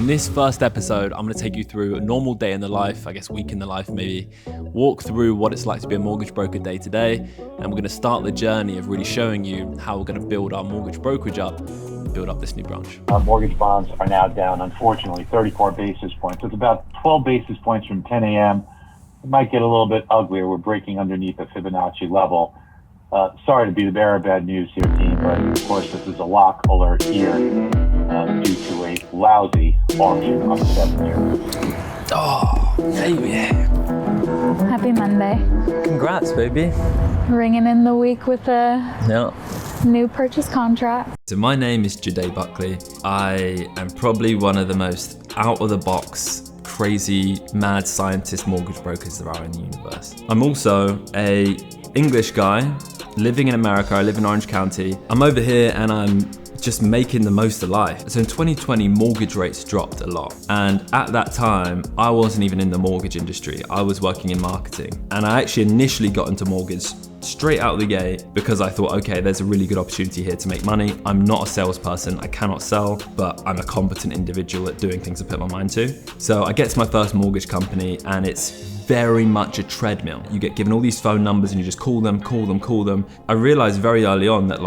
In this first episode, I'm going to take you through a normal day in the life, I guess week in the life maybe, walk through what it's like to be a mortgage broker day to day, and we're going to start the journey of really showing you how we're going to build our mortgage brokerage up, and build up this new branch. Mortgage bonds are now down, unfortunately, 34 basis points. It's about 12 basis points from 10 a.m. It might get a little bit uglier. We're breaking underneath the Fibonacci level. Sorry to be the bearer of bad news here, team, but of course this is a lock alert here due to a lousy auction on the 7 year. Oh, baby. Happy Monday. Congrats, baby. Ringing in the week with a new purchase contract. So my name is Jide Buckley. I am probably one of the most out-of-the-box, crazy, mad scientist mortgage brokers there are in the universe. I'm also a English guy living in America. I live in Orange County. I'm over here and I'm just making the most of life. So in 2020, mortgage rates dropped a lot. And at that time, I wasn't even in the mortgage industry. I was working in marketing. And I actually initially got into mortgage straight out of the gate because I thought, okay, there's a really good opportunity here to make money. I'm not a salesperson, I cannot sell, but I'm a competent individual at doing things I put my mind to. So I get to my first mortgage company and it's very much a treadmill. You get given all these phone numbers and you just call them. I realized very early on that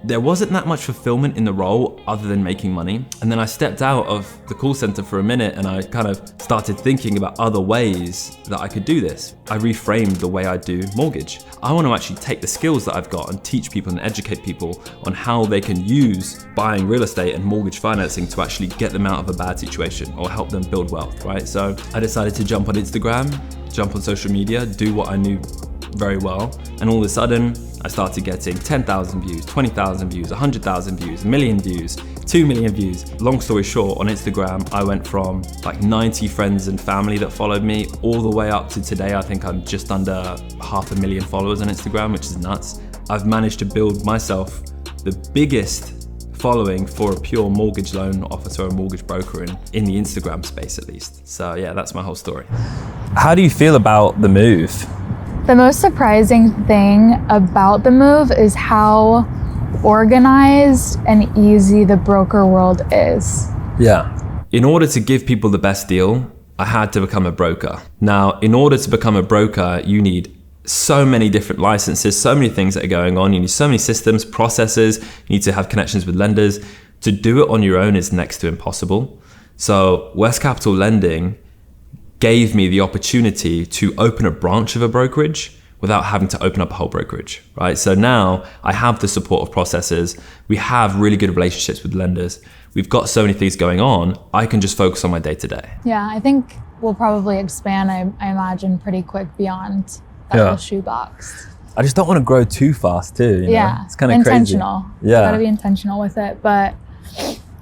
there wasn't that much fulfillment in the role other than making money. And then I stepped out of the call center for a minute and I kind of started thinking about other ways that I could do this. I reframed the way I do mortgage. I want to actually take the skills that I've got and teach people and educate people on how they can use buying real estate and mortgage financing to actually get them out of a bad situation or help them build wealth, right? So I decided to jump on Instagram, jump on social media, do what I knew very well. And all of a sudden, I started getting 10,000 views, 20,000 views, 100,000 views, 1 million views, 2 million views. Long story short, on Instagram, I went from 90 friends and family that followed me all the way up to today. I think I'm just under 500,000 followers on Instagram, which is nuts. I've managed to build myself the biggest following for a pure mortgage loan officer or mortgage broker in the Instagram space at least. So yeah, that's my whole story. How do you feel about the move? The most surprising thing about the move is how organized and easy the broker world is. Yeah. In order to give people the best deal, I had to become a broker. Now, in order to become a broker, you need so many different licenses, so many things that are going on. You need so many systems, processes. You need to have connections with lenders. To do it on your own is next to impossible. So West Capital Lending gave me the opportunity to open a branch of a brokerage without having to open up a whole brokerage, right? So now I have the support of processors. We have really good relationships with lenders. We've got so many things going on. I can just focus on my day to day. Yeah, I think we'll probably expand, I imagine, pretty quick beyond that little shoebox. I just don't want to grow too fast too. You know? It's kind of intentional. Crazy. Yeah. You gotta be intentional with it. But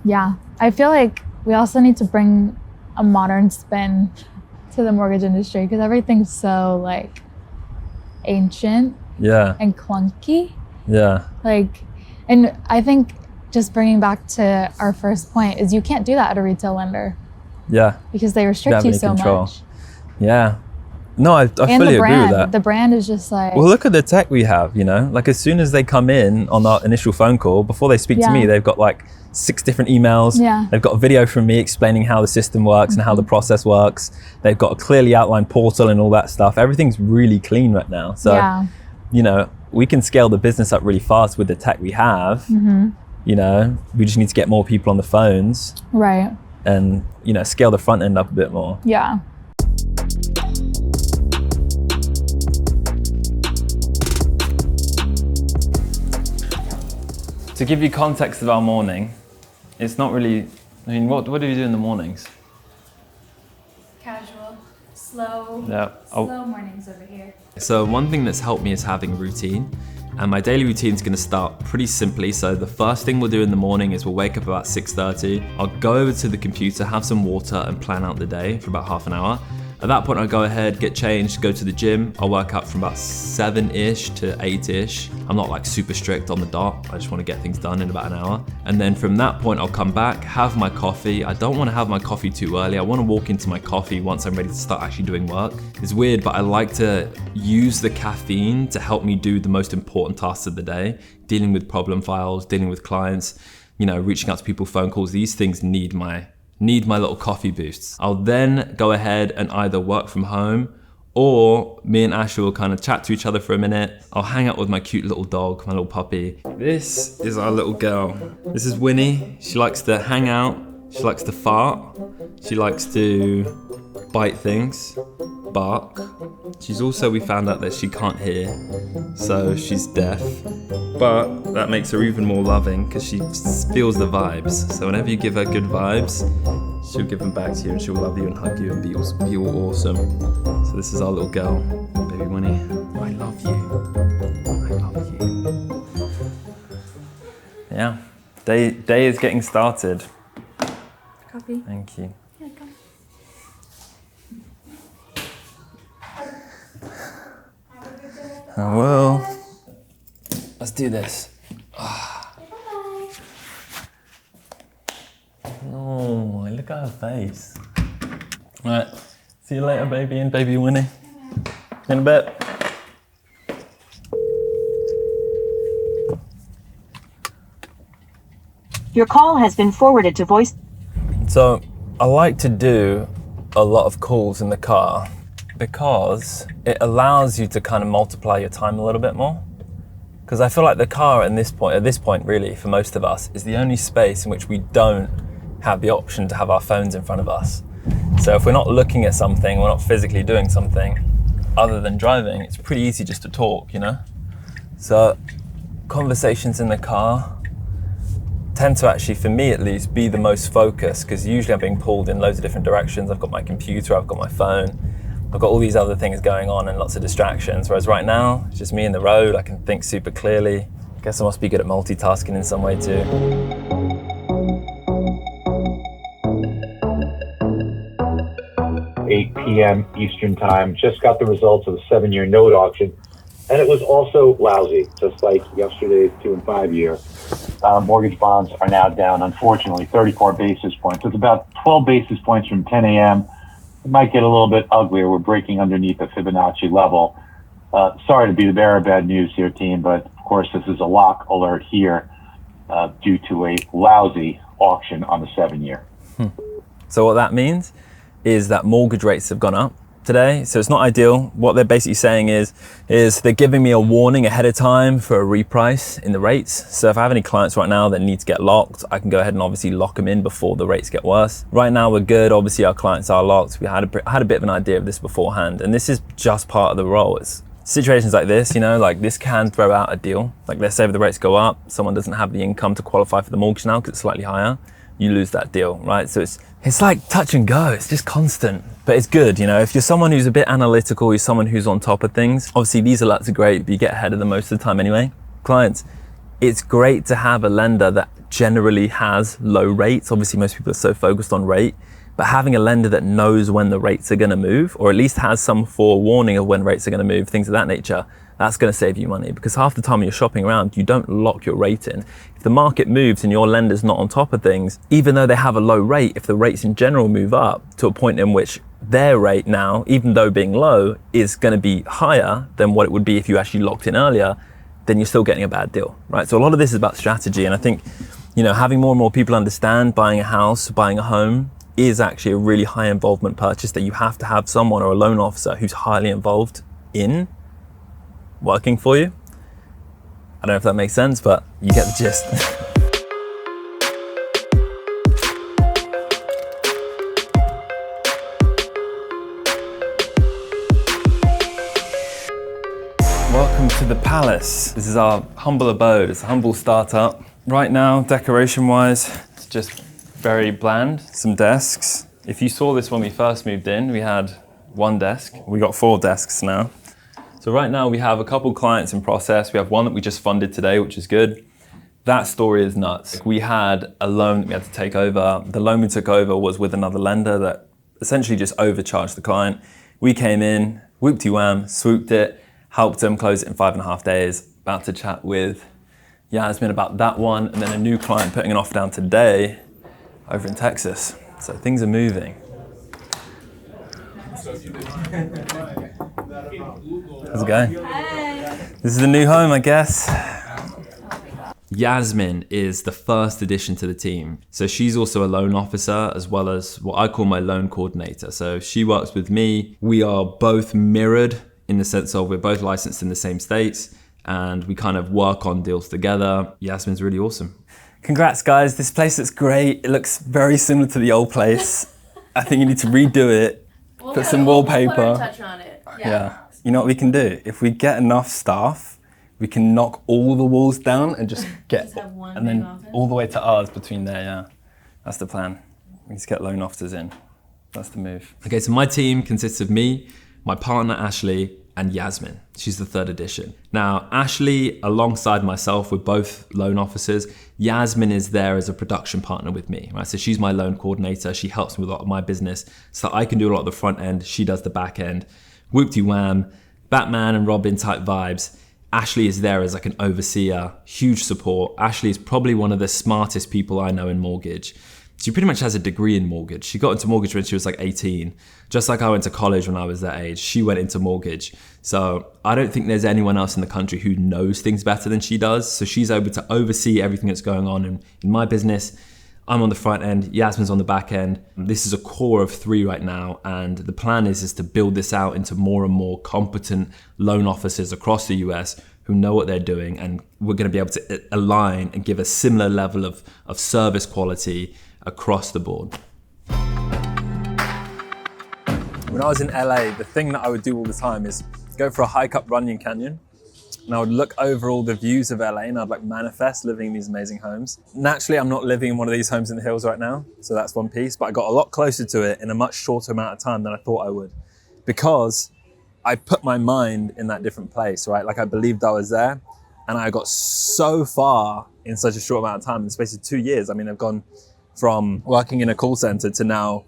yeah, I feel like we also need to bring a modern spin to the mortgage industry because everything's so ancient and clunky. Yeah. And I think just bringing back to our first point is you can't do that at a retail lender. Yeah. Because they restrict you so much. Yeah. No, I fully agree with that. The brand is just well, look at the tech we have, as soon as they come in on our initial phone call, before they speak to me, they've got 6 different emails. Yeah. They've got a video from me explaining how the system works and how the process works. They've got a clearly outlined portal and all that stuff. Everything's really clean right now. So, we can scale the business up really fast with the tech we have. We just need to get more people on the phones. Right. And, scale the front end up a bit more. Yeah. To give you context of our morning, it's not really, what do you do in the mornings? Casual, slow mornings over here. So one thing that's helped me is having a routine. And my daily routine is going to start pretty simply. So the first thing we'll do in the morning is we'll wake up about 6:30. I'll go over to the computer, have some water and plan out the day for about half an hour. At that point, I'll go ahead, get changed, go to the gym. I'll work out from about 7-ish to 8-ish. I'm not super strict on the dot. I just want to get things done in about an hour. And then from that point, I'll come back, have my coffee. I don't want to have my coffee too early. I want to walk into my coffee once I'm ready to start actually doing work. It's weird, but I like to use the caffeine to help me do the most important tasks of the day, dealing with problem files, dealing with clients, reaching out to people, phone calls. These things need my need my little coffee boosts. I'll then go ahead and either work from home, or me and Asher will kind of chat to each other for a minute. I'll hang out with my cute little dog, my little puppy. This is our little girl. This is Winnie. She likes to hang out. She likes to fart. She likes to bite things, bark. She's also, we found out that she can't hear, so she's deaf. But that makes her even more loving because she feels the vibes. So whenever you give her good vibes, she'll give them back to you and she'll love you and hug you and be all awesome. So this is our little girl, baby Winnie. I love you. I love you. Yeah, day is getting started. Coffee. Thank you. Here, come. I will. Let's do this. Oh, look at her face. All right, see you later, baby and baby Winnie. In a bit. Your call has been forwarded to voice. So I like to do a lot of calls in the car because it allows you to kind of multiply your time a little bit more. Because I feel like the car at this point really, for most of us, is the only space in which we don't have the option to have our phones in front of us. So if we're not looking at something, we're not physically doing something other than driving, it's pretty easy just to talk, you know? So conversations in the car tend to actually, for me at least, be the most focused, because usually I'm being pulled in loads of different directions. I've got my computer, I've got my phone, I've got all these other things going on and lots of distractions. Whereas right now, it's just me in the road, I can think super clearly. I guess I must be good at multitasking in some way too. 8 p.m. Eastern Time. Just got the results of the 7-year note auction, and it was also lousy, just like yesterday's 2 and 5 year. Mortgage bonds are now down, unfortunately, 34 basis points. It's about 12 basis points from 10 a.m. It might get a little bit uglier. We're breaking underneath the Fibonacci level. Sorry to be the bearer of bad news here, team, but of course this is a lock alert here due to a lousy auction on the 7-year. So what that means is that mortgage rates have gone up today, so it's not ideal. What they're basically saying is they're giving me a warning ahead of time for a reprice in the rates. So if I have any clients right now that need to get locked, I can go ahead and obviously lock them in before the rates get worse. Right now we're good. Obviously our clients are locked. We had a bit of an idea of this beforehand, and this is just part of the role. It's situations like this, you know, like this can throw out a deal. Like let's say if the rates go up, someone doesn't have the income to qualify for the mortgage now because it's slightly higher, you lose that deal, right? So it's like touch and go. It's just constant, but it's good. You know, if you're someone who's a bit analytical, you're someone who's on top of things, obviously these alerts are great, but you get ahead of them most of the time anyway. Clients, it's great to have a lender that generally has low rates. Obviously most people are so focused on rate, but having a lender that knows when the rates are gonna move, or at least has some forewarning of when rates are gonna move, things of that nature, that's gonna save you money, because half the time when you're shopping around, you don't lock your rate in. If the market moves and your lender's not on top of things, even though they have a low rate, if the rates in general move up to a point in which their rate now, even though being low, is gonna be higher than what it would be if you actually locked in earlier, then you're still getting a bad deal, right? So a lot of this is about strategy, and I think, you know, having more and more people understand buying a house, buying a home, is actually a really high involvement purchase that you have to have someone or a loan officer who's highly involved in working for you. I don't know if that makes sense, but you get the gist. Welcome to the palace. This is our humble abode. It's a humble startup. Right now, decoration-wise, it's just very bland. Some desks. If you saw this when we first moved in, we had one desk. We got 4 desks now. So right now we have a couple clients in process. We have one that we just funded today, which is good. That story is nuts. We had a loan that we had to take over. The loan we took over was with another lender that essentially just overcharged the client. We came in, whoop-de-wham, swooped it, helped them close it in 5.5 days. About to chat with Yasmin about that one, and then a new client putting an offer down today over in Texas. So things are moving. How's it going? Hey. This is the new home, I guess. Yasmin is the first addition to the team. So she's also a loan officer as well as what I call my loan coordinator. So she works with me. We are both mirrored in the sense of we're both licensed in the same states and we kind of work on deals together. Yasmin's really awesome. Congrats guys, this place looks great. It looks very similar to the old place. I think you need to redo it, put some wallpaper. We'll touch on it. Yeah. You know what we can do? If we get enough staff, we can knock all the walls down and just get, Just have one and then big office? all the way to ours between there, yeah. That's the plan. We just get loan officers in. That's the move. Okay, so my team consists of me, my partner Ashley, and Yasmin. She's the third addition. Now, Ashley, alongside myself, we're both loan officers. Yasmin is there as a production partner with me, right? So she's my loan coordinator. She helps me with a lot of my business so I can do a lot of the front end. She does the back end. Whoop-de-wham, Batman and Robin type vibes. Ashley is there as like an overseer, huge support. Ashley is probably one of the smartest people I know in mortgage. She pretty much has a degree in mortgage. She got into mortgage when she was like 18. Just like I went to college when I was that age, she went into mortgage. So I don't think there's anyone else in the country who knows things better than she does. So she's able to oversee everything that's going on in my business. I'm on the front end, Yasmin's on the back end. This is a core of 3 right now. And the plan is to build this out into more and more competent loan officers across the US who know what they're doing. And we're gonna be able to align and give a similar level of service quality across the board. When I was in LA, the thing that I would do all the time is go for a hike up Runyon Canyon, and I would look over all the views of LA and I'd like manifest living in these amazing homes. Naturally, I'm not living in one of these homes in the hills right now, so that's one piece, but I got a lot closer to it in a much shorter amount of time than I thought I would, because I put my mind in that different place, right? Like I believed I was there, and I got so far in such a short amount of time, in the space of 2 years. I mean, I've gone from working in a call center to now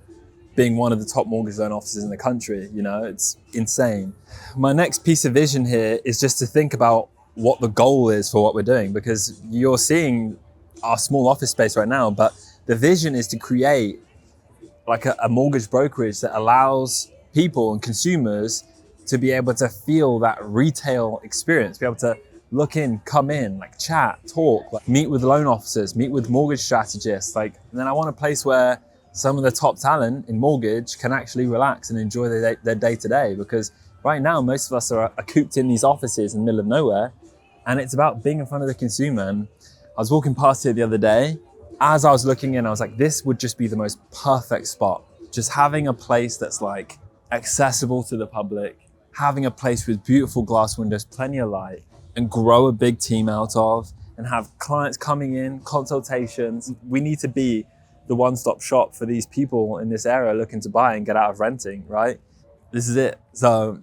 being one of the top mortgage loan officers in the country. You know, it's insane. My next piece of vision here is just to think about what the goal is for what we're doing, because you're seeing our small office space right now, but the vision is to create like a mortgage brokerage that allows people and consumers to be able to feel that retail experience, be able to look in, come in, like chat, talk, like meet with loan officers, meet with mortgage strategists. Like, and then I want a place where some of the top talent in mortgage can actually relax and enjoy their day to day. Because right now, most of us are cooped in these offices in the middle of nowhere, and it's about being in front of the consumer. And I was walking past here the other day. As I was looking in, I was like, this would just be the most perfect spot. Just having a place that's like accessible to the public, having a place with beautiful glass windows, plenty of light, and grow a big team out of, and have clients coming in, consultations. We need to be the one-stop shop for these people in this area looking to buy and get out of renting, right? This is it. So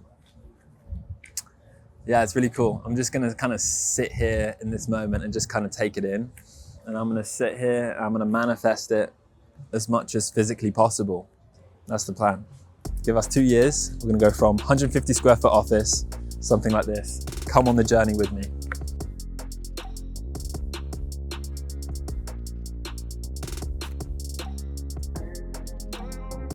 yeah, it's really cool. I'm just gonna kind of sit here in this moment and just kind of take it in. And I'm gonna sit here, and I'm gonna manifest it as much as physically possible. That's the plan. Give us 2 years. We're gonna go from 150 square foot office, something like this. Come on the journey with me.